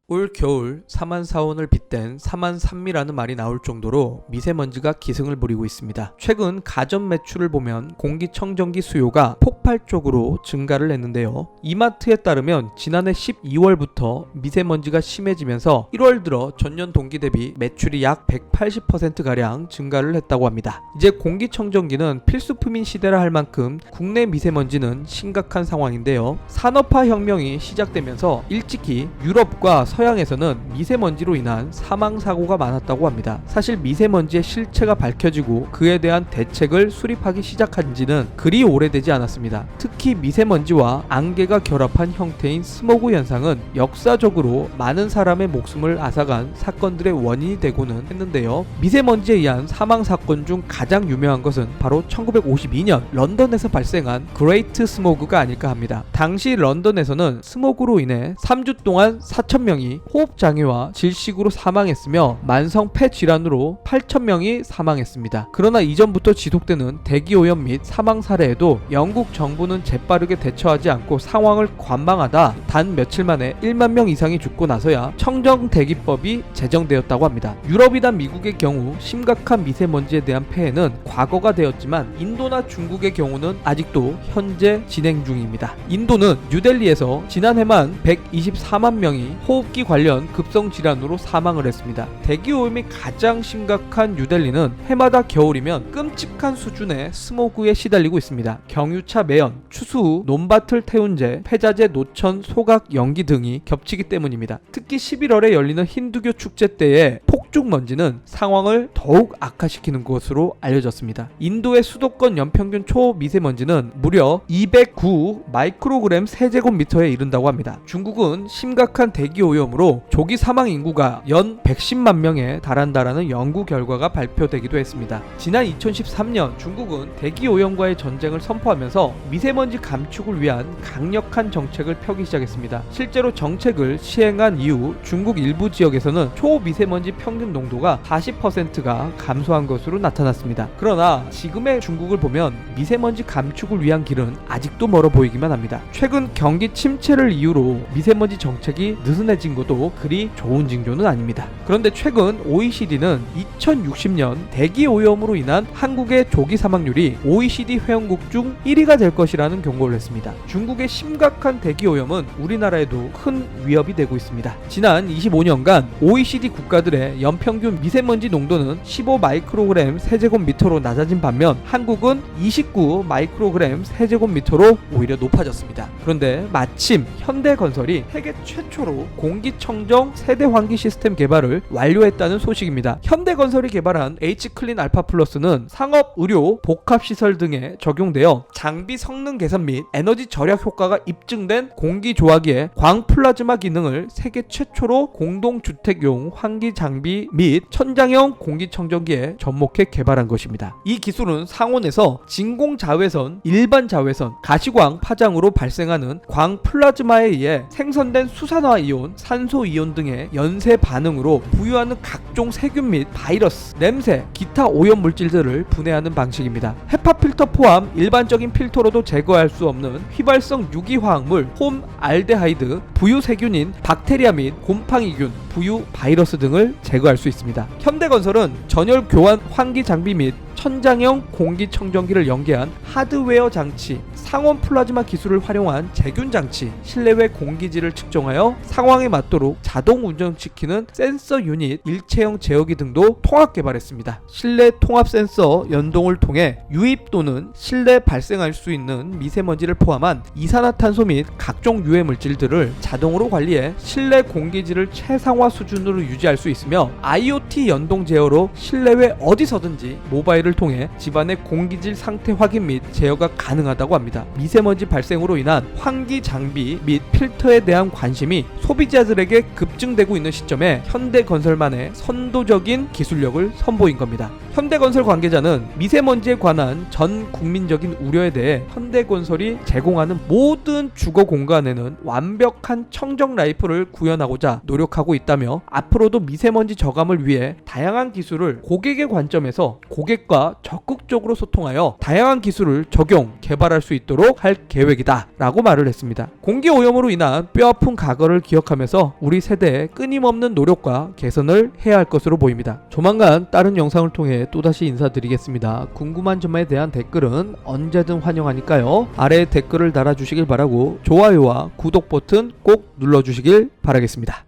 올 겨울 사만사온을 빗댄 사만산미라는 말이 나올 정도로 미세먼지가 기승을 부리고 있습니다. 최근 가전 매출을 보면 공기청정기 수요가 폭발적으로 증가를 했는데요. 이마트에 따르면 지난해 12월부터 미세먼지가 심해지면서 1월 들어 전년 동기 대비 매출이 약 180%가량 증가를 했다고 합니다. 이제 공기청정기는 필수품인 시대라 할 만큼 국내 미세먼지는 심각한 상황인데요. 산업화 혁명이 시작되면서 일찍이 유럽과 서양에서는 미세먼지로 인한 사망사고가 많았다고 합니다. 사실 미세먼지의 실체가 밝혀지고 그에 대한 대책을 수립하기 시작한 지는 그리 오래되지 않았습니다. 특히 미세먼지와 안개가 결합한 형태인 스모그 현상은 역사적으로 많은 사람의 목숨을 앗아간 사건들의 원인이 되고는 했는데요. 미세먼지에 의한 사망사건 중 가장 유명한 것은 바로 1952년 런던에서 발생한 그레이트 스모그가 아닐까 합니다. 당시 런던에서는 스모그로 인해 3주 동안 4,000명이 호흡장애와 질식으로 사망했으며 만성 폐질환으로 8,000명이 사망했습니다. 그러나 이전부터 지속되는 대기오염 및 사망 사례에도 영국 정부는 재빠르게 대처하지 않고 상황을 관망하다 단 며칠 만에 1만 명 이상이 죽고 나서야 청정대기법이 제정되었다고 합니다. 유럽이나 미국의 경우 심각한 미세먼지에 대한 폐해는 과거가 되었지만 인도나 중국의 경우는 아직도 현재 진행 중입니다. 인도는 뉴델리에서 지난해만 124만 명이 호흡기 관련 급성 질환으로 사망을 했습니다. 대기오염이 가장 심각한 뉴델리는 해마다 겨울이면 끔찍한 수준의 스모그에 시달리고 있습니다. 경유차 매연, 추수 후 논밭을 태운 재, 폐자재 노천, 소각, 연기 등이 겹치기 때문입니다. 특히 11월에 열리는 힌두교 축제 때의 폭죽 먼지는 상황을 더욱 악화시키는 것으로 알려졌습니다. 인도의 수도권 연평균 초미세먼지는 무려 209 마이크로그램 세제곱미터에 이른다고 합니다. 중국은 심각한 대기오염으로 조기 사망 인구가 연 110만 명에 달한다라는 연구 결과가 발표되기도 했습니다. 지난 2013년 중국은 대기오염과의 전쟁을 선포하면서 미세먼지 감축을 위한 강력한 정책을 펴기 시작했습니다. 실제로 정책을 시행한 이후 중국 일부 지역에서는 초미세먼지 평균 농도가 40%가 감소한 것으로 나타났습니다. 그러나 지금의 중국을 보면 미세먼지 감축을 위한 길은 아직도 멀어 보이기만 합니다. 최근 경기 침체를 이유로 미세먼지 정책이 느슨해진 것도 그리 좋은 징조는 아닙니다. 그런데 최근 OECD는 2060년 대기오염으로 인한 한국의 조기 사망률이 OECD 회원국 중 1위가 될 것이라는 경고를 했습니다. 중국의 심각한 대기오염은 우리나라에도 큰 위협이 되고 있습니다. 지난 25년간 OECD 국가들의 연평균 미세먼지 농도는 15 마이크로그램 세제곱미터로 낮아진 반면 한국은 29 마이크로그램 세제곱미터로 오히려 높아졌습니다. 그런데 마침 현대건설이 세계 최초로 공기청정 세대 환기 시스템 개발을 완료했다는 소식입니다. 현대건설이 개발한 H클린 알파 플러스는 상업, 의료, 복합시설 등에 적용되어 장비 성능 개선 및 에너지 절약 효과가 입증된 공기조화기의 광플라즈마 기능을 세계 최초로 공동주택용 환기 장비 및 천장형 공기청정기에 접목해 개발한 것입니다. 이 기술은 상온에서 진공자외선, 일반 자외선, 가시광 파장으로 발생하는 광플라즈마에 의해 생성된 수산화이온, 산소이온 등의 연쇄 반응으로 부유하는 각종 세균 및 바이러스, 냄새, 기타 오염 물질들을 분해하는 방식입니다. 헤파 필터 포함 일반적인 필터로도 제거할 수 없는 휘발성 유기화학물, 홈 알데하이드, 부유 세균인 박테리아 및 곰팡이균, 부유 바이러스 등을 제거할 수 있습니다. 현대건설은 전열 교환 환기 장비 및 천장형 공기청정기를 연계한 하드웨어 장치, 상온 플라즈마 기술을 활용한 제균 장치, 실내외 공기질을 측정하여 상황에 맞도록 자동 운전시키는 센서 유닛, 일체형 제어기 등도 통합 개발했습니다. 실내 통합 센서 연동을 통해 유입 또는 실내 발생할 수 있는 미세먼지를 포함한 이산화탄소 및 각종 유해 물질들을 자동으로 관리해 실내 공기질을 최상화 수준으로 유지할 수 있으며 IoT 연동 제어로 실내외 어디서든지 모바일을 통해 집안의 공기질 상태 확인 및 제어가 가능하다고 합니다. 미세먼지 발생으로 인한 환기 장비 및 필터에 대한 관심이 소비자들에게 급증되고 있는 시점에 현대건설만의 선도적인 기술력을 선보인 겁니다. 현대건설 관계자는 미세먼지에 관한 전 국민적인 우려에 대해 현대건설이 제공하는 모든 주거 공간에는 완벽한 청정 라이프를 구현하고자 노력하고 있다며 앞으로도 미세먼지 저감을 위해 다양한 기술을 고객의 관점에서 고객과 적극 적극적으로 소통하여 다양한 기술을 적용, 개발할 수 있도록 할 계획이다 라고 말을 했습니다. 공기 오염으로 인한 뼈아픈 과거를 기억하면서 우리 세대의 끊임없는 노력과 개선을 해야 할 것으로 보입니다. 조만간 다른 영상을 통해 또다시 인사드리겠습니다. 궁금한 점에 대한 댓글은 언제든 환영하니까요. 아래에 댓글을 달아주시길 바라고 좋아요와 구독 버튼 꼭 눌러주시길 바라겠습니다.